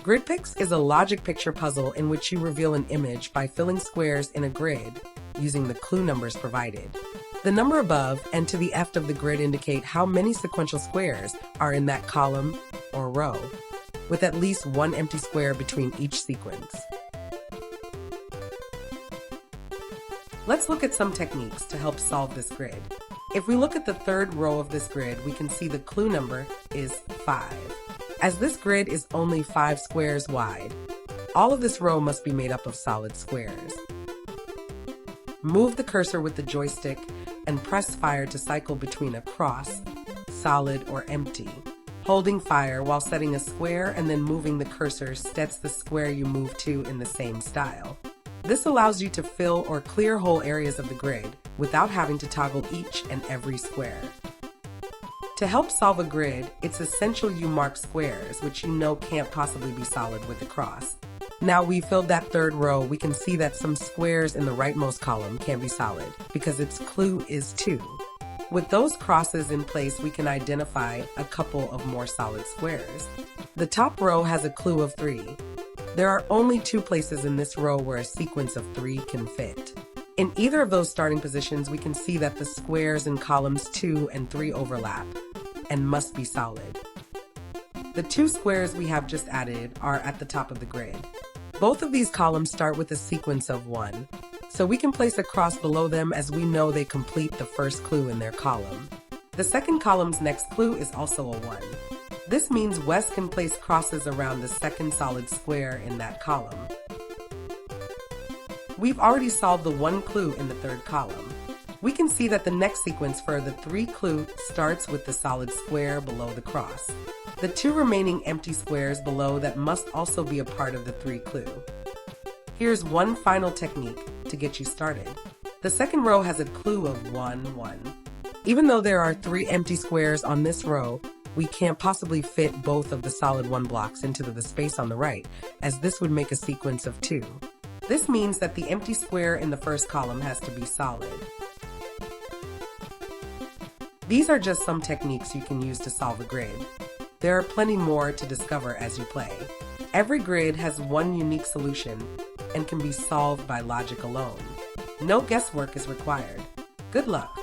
Grid Pix is a logic picture puzzle in which you reveal an image by filling squares in a grid using the clue numbers provided. The number above and to the left of the grid indicate how many sequential squares are in that column or row, with at least one empty square between each sequence. Let's look at some techniques to help solve this grid. If we look at the third row of this grid, we can see the clue number is 5. As this grid is only 5 squares wide, all of this row must be made up of solid squares. Move the cursor with the joystick and press fire to cycle between a cross, solid, or empty. Holding fire while setting a square and then moving the cursor sets the square you move to in the same style. This allows you to fill or clear whole areas of the grid without having to toggle each and every square. To help solve a grid, it's essential you mark squares, which you know can't possibly be solid with a cross. Now we filled that third row, we can see that some squares in the rightmost column can be solid because its clue is 2. With those crosses in place, we can identify a couple of more solid squares. The top row has a clue of 3. There are only 2 places in this row where a sequence of 3 can fit. In either of those starting positions, we can see that the squares in columns 2 and 3 overlap and must be solid. The 2 squares we have just added are at the top of the grid. Both of these columns start with a sequence of 1, so we can place a cross below them as we know they complete the first clue in their column. The second column's next clue is also a 1. This means Wes can place crosses around the second solid square in that column. We've already solved the 1 clue in the third column. We can see that the next sequence for the 3 clue starts with the solid square below the cross. The 2 remaining empty squares below that must also be a part of the 3 clue. Here's one final technique to get you started. The second row has a clue of 1, 1. Even though there are 3 empty squares on this row, we can't possibly fit both of the solid 1 blocks into the space on the right, as this would make a sequence of 2. This means that the empty square in the first column has to be solid. These are just some techniques you can use to solve a grid. There are plenty more to discover as you play. Every grid has one unique solution and can be solved by logic alone. No guesswork is required. Good luck!